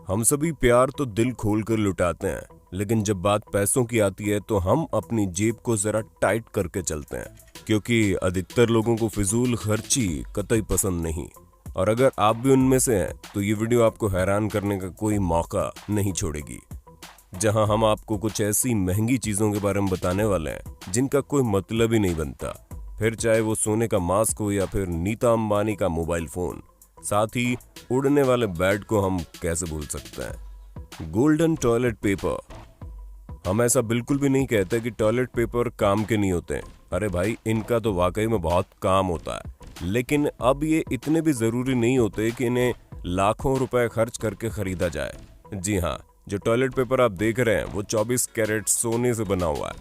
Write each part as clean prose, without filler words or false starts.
हम सभी प्यार तो दिल खोल कर लुटाते हैं, लेकिन जब बात पैसों की आती है तो हम अपनी जेब को जरा टाइट करके चलते हैं, क्योंकि अधिकतर लोगों को फिजूल खर्ची कतई पसंद नहीं। और अगर आप भी उनमें से हैं तो ये वीडियो आपको हैरान करने का कोई मौका नहीं छोड़ेगी, जहां हम आपको कुछ ऐसी महंगी चीजों के बारे में बताने वाले हैं जिनका कोई मतलब ही नहीं बनता, फिर चाहे वो सोने का मास्क हो या फिर नीता अंबानी का मोबाइल फोन। साथ ही उड़ने वाले बेड को हम कैसे भूल सकते हैं। Golden toilet paper. हम ऐसा बिल्कुल भी नहीं कहते कि टॉयलेट पेपर काम के नहीं होते हैं। अरे भाई, इनका तो वाकई में बहुत काम होता है, लेकिन अब ये इतने भी जरूरी नहीं होते कि इन्हें लाखों रुपए खर्च करके खरीदा जाए। जी हाँ, जो टॉयलेट पेपर आप देख रहे हैं वो 24 कैरेट सोने से बना हुआ है,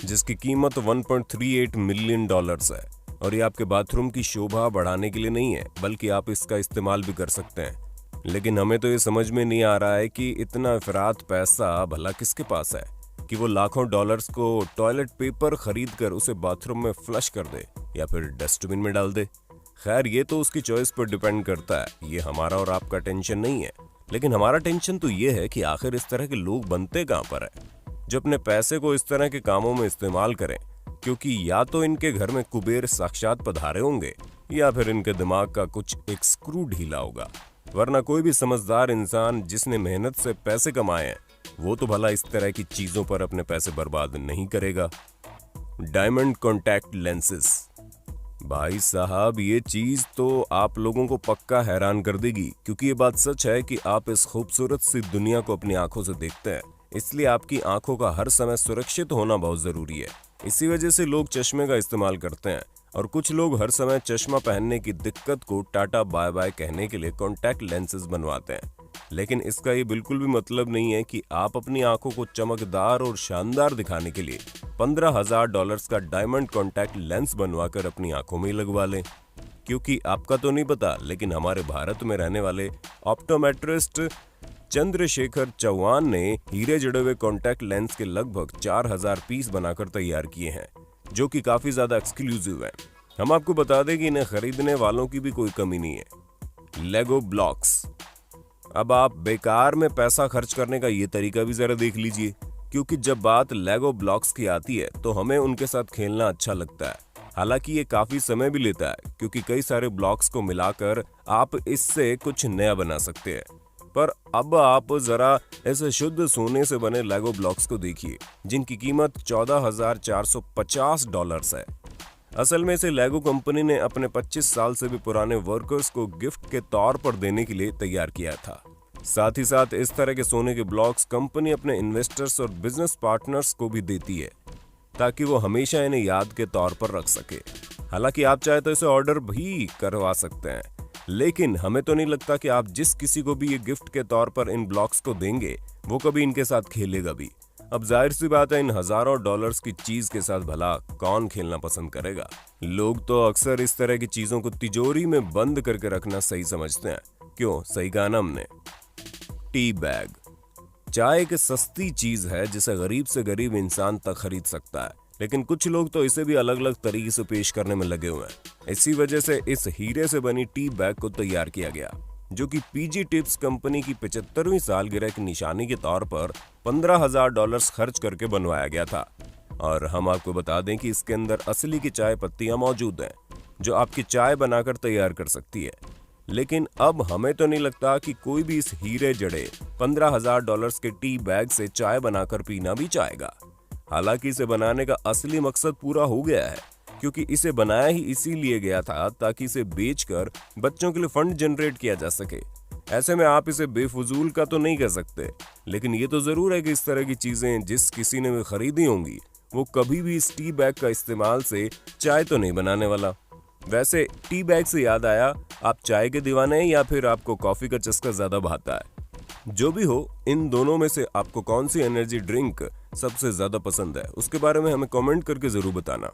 जिसकी कीमत $1.38 मिलियन है। और ये आपके बाथरूम की शोभा बढ़ाने के लिए नहीं है, बल्कि आप इसका इस्तेमाल भी कर सकते हैं। लेकिन हमें तो ये समझ में नहीं आ रहा है कि इतना अफरात पैसा भला किसके पास है कि वो लाखों डॉलर्स को टॉयलेट पेपर खरीद कर उसे बाथरूम में फ्लश कर दे या फिर डस्टबिन में डाल दे। खैर, ये तो उसकी चॉइस पर डिपेंड करता है, ये हमारा और आपका टेंशन नहीं है। लेकिन हमारा टेंशन तो ये है कि आखिर इस तरह के लोग बनते कहाँ पर है जो अपने पैसे को इस तरह के कामों में इस्तेमाल करें, क्योंकि या तो इनके घर में कुबेर साक्षात पधारे होंगे या फिर इनके दिमाग का कुछ एक स्क्रू ढीला होगा। वरना कोई भी समझदार इंसान जिसने मेहनत से पैसे कमाए हैं वो तो भला इस तरह की चीजों पर अपने पैसे बर्बाद नहीं करेगा। Diamond contact lenses. भाई साहब, ये चीज तो आप लोगों को पक्का हैरान कर देगी, क्योंकि ये बात सच है कि आप इस खूबसूरत सी दुनिया को अपनी आंखों से देखते हैं, इसलिए आपकी आंखों का हर समय सुरक्षित होना बहुत जरूरी है। इसी वजह से लोग चश्मे का इस्तेमाल करते हैं, और कुछ लोग हर समय चश्मा पहनने की दिक्कत को टाटा बाय बाय कहने के लिए कॉन्टैक्ट लेंसेज बनवाते हैं। लेकिन इसका ये बिल्कुल भी मतलब नहीं है कि आप अपनी आंखों को चमकदार और शानदार दिखाने के लिए $15,000 का डायमंड कॉन्टैक्ट लेंस बनवाकर अपनी आंखों में लगवा लें। क्योंकि आपका तो नहीं पता, लेकिन हमारे भारत में रहने वाले ऑप्टोमेट्रिस्ट चंद्रशेखर चौहान ने हीरे जड़े हुए कॉन्टैक्ट लेंस के लगभग 4,000 पीस बनाकर तैयार किए हैं, जो कि काफी ज्यादा एक्सक्लूसिव है। हम आपको बता दें कि इन्हें खरीदने वालों की भी कोई कमी नहीं है। लेगो ब्लॉक्स। अब आप बेकार में पैसा खर्च करने का ये तरीका भी जरा देख लीजिए, क्योंकि जब बात लेगो ब्लॉक्स की आती है तो हमें उनके साथ खेलना अच्छा लगता है। हालांकि ये काफी समय भी लेता है, क्योंकि कई सारे ब्लॉक्स को मिलाकर आप इससे कुछ नया बना सकते हैं। पर अब आप जरा ऐसे शुद्ध सोने से बने लेगो ब्लॉक्स को देखिए, जिनकी कीमत $14,450 है। असल में इसे लेगो कंपनी ने अपने 25 साल से भी पुराने वर्कर्स को गिफ्ट के तौर पर देने के लिए तैयार किया था। साथ ही साथ इस तरह के सोने के ब्लॉक्स कंपनी अपने इन्वेस्टर्स और बिजनेस पार्टनर्स को भी देती है, ताकि वो हमेशा इन्हें याद के तौर पर रख सके। हालांकि आप चाहे तो इसे ऑर्डर भी करवा सकते हैं, लेकिन हमें तो नहीं लगता कि आप जिस किसी को भी ये गिफ्ट के तौर पर इन ब्लॉक्स को देंगे वो कभी इनके साथ खेलेगा भी। अब जाहिर सी बात है, इन हजारों डॉलर्स की चीज के साथ भला कौन खेलना पसंद करेगा। लोग तो अक्सर इस तरह की चीजों को तिजोरी में बंद करके रखना सही समझते हैं। क्यों, सही कहा ना हमने। Tea bag. चाय एक सस्ती चीज है जिसे गरीब से गरीब इंसान तक खरीद सकता है, लेकिन कुछ लोग तो इसे भी अलग अलग तरीके से पेश करने में लगे हुए हैं। इसी वजह से इस हीरे से बनी टी बैग को तैयार किया गया, जो कि पीजी टिप्स कंपनी की 75वीं सालगिरह की निशानी के तौर पर $15,000 खर्च करके बनवाया गया था। और हम आपको बता दें कि इसके अंदर असली की चाय पत्तियां मौजूद हैं, जो आपकी चाय बनाकर तैयार कर सकती है। लेकिन अब हमें तो नहीं लगता कि कोई भी इस हीरे जड़े $15,000 के टी बैग से चाय बनाकर पीना भी चाहेगा। हालांकि इसे बनाने का असली मकसद पूरा हो गया है, क्योंकि इसे बनाया ही इसीलिए गया था ताकि इसे बेचकर बच्चों के लिए फंड जनरेट किया जा सके। ऐसे में आप इसे बेफजूल का तो नहीं कह सकते, लेकिन ये तो जरूर है कि इस तरह की चीजें जिस किसी ने भी खरीदी होंगी वो कभी भी इस टी बैग का इस्तेमाल से चाय तो नहीं बनाने वाला। वैसे टी बैग से याद आया, आप चाय के दीवाने हैं या फिर आपको कॉफी का चस्का ज्यादा भाता है? जो भी हो, इन दोनों में से आपको कौन सी एनर्जी ड्रिंक सबसे ज्यादा पसंद है, उसके बारे में हमें कमेंट करके जरूर बताना।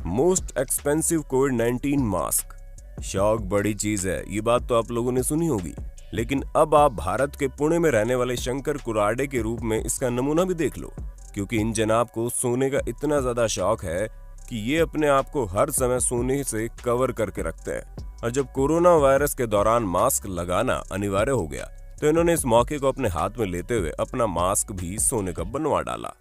मोस्ट एक्सपेंसिव कोविड-19 मास्क। शौक बड़ी चीज है, ये बात तो आप लोगों ने सुनी होगी, लेकिन अब आप भारत के पुणे में रहने वाले शंकर कुराडे के रूप में इसका नमूना भी देख लो, क्योंकि इन जनाब को सोने का इतना ज्यादा शौक है कि ये अपने आप को हर समय सोने से कवर करके रखते हैं। और जब कोरोना वायरस के दौरान मास्क लगाना अनिवार्य हो गया तो इन्होंने इस मौके को अपने हाथ में लेते हुए अपना मास्क भी सोने का बनवा डाला।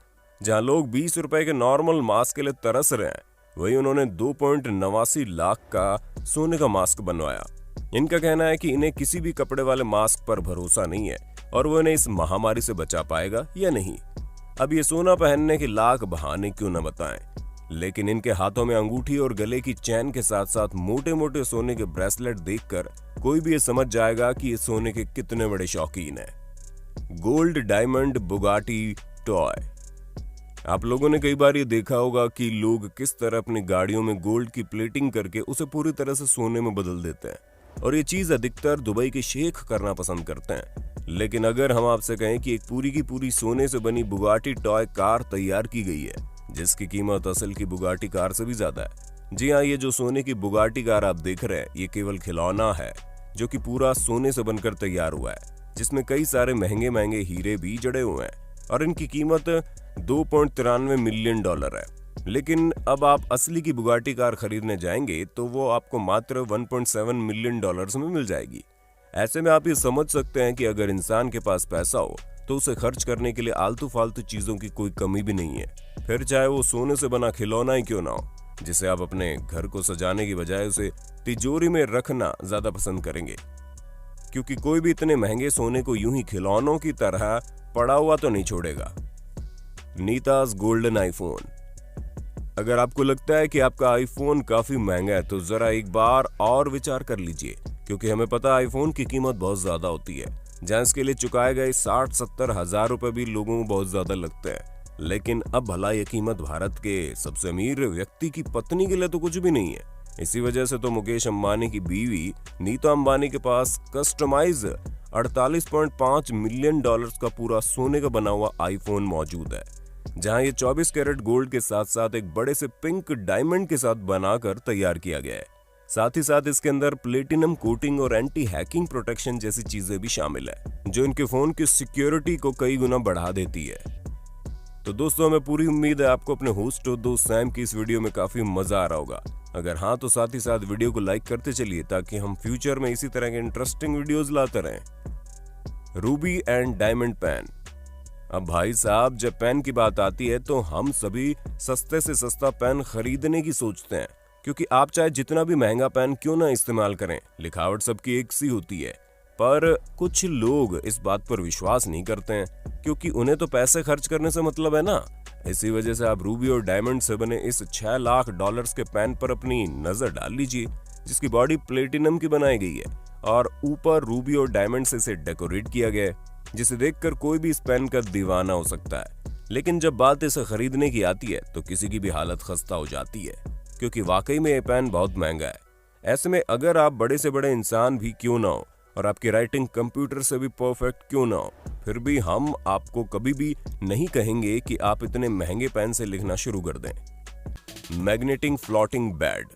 जहां लोग 20 रुपए के नॉर्मल मास्क के लिए तरस रहे हैं, वही उन्होंने 2.89 लाख का सोने का मास्क बनवाया। इनका कहना है कि इन्हें किसी भी कपड़े वाले मास्क पर भरोसा नहीं है और वो इन्हें इस महामारी से बचा पाएगा या नहीं। अब ये सोना पहनने के लाख बहाने क्यों न बताएं, लेकिन इनके हाथों में अंगूठी और गले की चैन के साथ साथ मोटे मोटे सोने के ब्रेसलेट देखकर कोई भी ये समझ जाएगा कि ये सोने के कितने बड़े शौकीन हैं। Gold diamond Bugatti toy. आप लोगों ने कई बार ये देखा होगा कि लोग किस तरह अपनी गाड़ियों में गोल्ड की प्लेटिंग करके उसे पूरी तरह से सोने में बदल देते हैं, और ये चीज अधिकतर दुबई के शेख करना पसंद करते हैं। लेकिन अगर हम आपसे कहें कि एक पूरी की पूरी सोने से बनी बुगाटी टॉय कार तैयार की गई है, जिसकी कीमत असल की बुगाटी कार से भी ज्यादा है। जी हाँ, ये जो सोने की बुगाटी कार आप देख रहे हैं, ये केवल खिलौना है जो कि पूरा सोने से बनकर तैयार हुआ है, जिसमें कई सारे महंगे महंगे हीरे भी जड़े हुए हैं, और इनकी कीमत $2.93 मिलियन है। लेकिन अब आप असली की बुगाटी कार खरीदने जाएंगे तो वो आपको मात्र $1.7 मिलियन में मिल जाएगी। ऐसे में आप ये समझ सकते हैं कि अगर इंसान के पास पैसा हो तो उसे खर्च करने के लिए आलतू फालतू चीजों की कोई कमी भी नहीं है, फिर चाहे वो सोने से बना खिलौना ही क्यों ना हो, जिसे आप अपने घर को सजाने की बजाय उसे तिजोरी में रखना ज्यादा पसंद करेंगे, क्योंकि कोई भी इतने महंगे सोने को यूं ही खिलौनों की तरह पड़ा हुआ तो नहीं छोड़ेगा। Nita's golden iPhone. अगर आपको लगता है कि आपका आईफोन काफी महंगा है तो जरा एक बार और विचार कर लीजिए, क्योंकि हमें पता है आईफोन की कीमत बहुत ज्यादा होती है। जहां इसके लिए चुकाए गए 60-70 हजार रुपए भी लोगों को बहुत ज्यादा लगते हैं, लेकिन अब भला यह कीमत भारत के सबसे अमीर व्यक्ति की पत्नी के लिए तो कुछ भी नहीं है। इसी वजह से तो मुकेश अंबानी की बीवी नीता अंबानी के पास कस्टमाइज $48.5 मिलियन का पूरा सोने का बना हुआ आईफोन मौजूद है, जहां ये 24 कैरेट गोल्ड के साथ साथ एक बड़े से पिंक डायमंड के साथ बनाकर तैयार किया गया है। साथ ही साथ इसके अंदर प्लेटिनम कोटिंग और एंटी हैकिंग प्रोटेक्शन जैसी चीजें भी शामिल है, जो इनके फोन की सिक्योरिटी को कई गुना बढ़ा देती है। तो दोस्तों, हमें पूरी उम्मीद है आपको अपने होस्ट और दोस्त सैम की इस वीडियो में काफी मजा आ रहा होगा। अगर हाँ तो साथ ही साथ वीडियो को लाइक करते चलिए, ताकि हम फ्यूचर में इसी तरह के इंटरेस्टिंग वीडियोस लाते रहें। Ruby and diamond pen. अब भाई साहब, जब पेन की बात आती है तो हम सभी सस्ते से सस्ता पेन खरीदने की सोचते हैं, क्योंकि आप चाहे जितना भी महंगा पेन क्यों ना इस्तेमाल करें, लिखावट सबकी एक सी होती है। पर कुछ लोग इस बात पर विश्वास नहीं करते हैं, क्योंकि उन्हें तो पैसे खर्च करने से मतलब है ना। इसी वजह से आप रूबी और डायमंड से बने इस $6 लाख के पेन पर अपनी नजर डाल लीजिए, जिसकी बॉडी प्लेटिनम की बनाई गई है और ऊपर रूबी और डायमंड से इसे डेकोरेट किया गया है, जिसे देखकर कोई भी इस पेन का दीवाना हो सकता है। लेकिन जब बात इसे खरीदने की आती है तो किसी की भी हालत खस्ता हो जाती है, क्योंकि वाकई में ये पेन बहुत महंगा है। ऐसे में अगर आप बड़े से बड़े इंसान भी क्यों ना हो और आपकी राइटिंग कंप्यूटर से भी परफेक्ट क्यों ना हो, फिर भी हम आपको कभी भी नहीं कहेंगे कि आप इतने महंगे पेन से लिखना शुरू कर दें। Magnetic floating bed.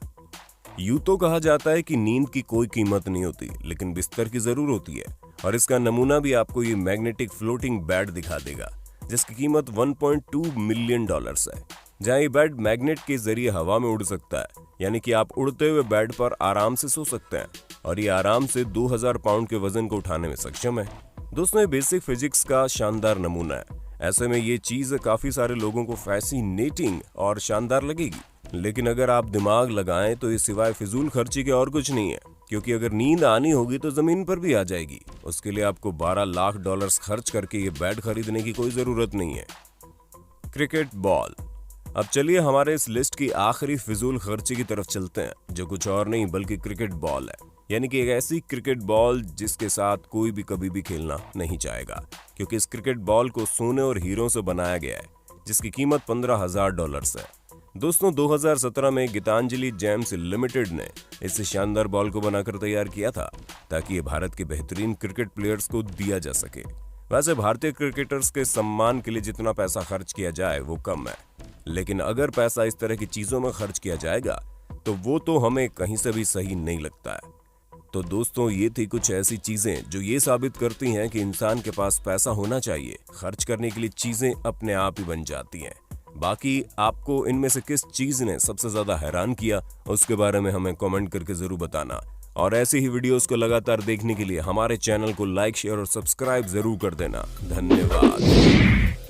यूं तो कहा जाता है कि नींद की कोई कीमत नहीं होती, लेकिन बिस्तर की जरूर होती है, और इसका नमूना भी आपको ये मैग्नेटिक फ्लोटिंग बेड दिखा देगा, जिसकी कीमत $1.2 मिलियन है। जहां ये बेड मैग्नेट के जरिए हवा में उड़ सकता है, यानी कि आप उड़ते हुए बेड पर आराम से सो सकते हैं, और ये आराम से 2000 पाउंड के वजन को उठाने में सक्षम है। दोस्तों, ये बेसिक फिजिक्स का शानदार नमूना है। ऐसे में ये चीज काफी सारे लोगों को फैसिनेटिंग और शानदार लगेगी, लेकिन अगर आप दिमाग लगाएं तो ये सिवाय फिजूल खर्ची के और कुछ नहीं है, क्योंकि अगर नींद आनी होगी तो जमीन पर भी आ जाएगी। उसके लिए आपको $12 लाख खर्च करके ये बेड खरीदने की कोई जरूरत नहीं है। Cricket ball. अब चलिए हमारे इस लिस्ट की आखिरी फिजूल खर्ची की तरफ चलते हैं, जो कुछ और नहीं बल्कि क्रिकेट बॉल है, यानी कि एक ऐसी क्रिकेट बॉल जिसके साथ कोई भी कभी भी खेलना नहीं चाहेगा, क्योंकि इस क्रिकेट बॉल को सोने और हीरों से बनाया गया है, जिसकी कीमत $15,000 है। दोस्तों, 2017 में गीतांजलि जेम्स लिमिटेड ने इस शानदार बॉल को बनाकर तैयार किया था, ताकि ये भारत के बेहतरीन क्रिकेट प्लेयर्स को दिया जा सके। वैसे भारतीय क्रिकेटर्स के सम्मान के लिए जितना पैसा खर्च किया जाए वो कम है, लेकिन अगर पैसा इस तरह की चीजों में खर्च किया जाएगा तो वो तो हमें कहीं से भी सही नहीं लगता है। तो दोस्तों, ये थी कुछ ऐसी चीजें जो ये साबित करती हैं कि इंसान के पास पैसा होना चाहिए, खर्च करने के लिए चीजें अपने आप ही बन जाती हैं। बाकी आपको इनमें से किस चीज ने सबसे ज्यादा हैरान किया, उसके बारे में हमें कमेंट करके जरूर बताना। और ऐसी ही वीडियोस को लगातार देखने के लिए हमारे चैनल को लाइक, शेयर और सब्सक्राइब जरूर कर देना। धन्यवाद।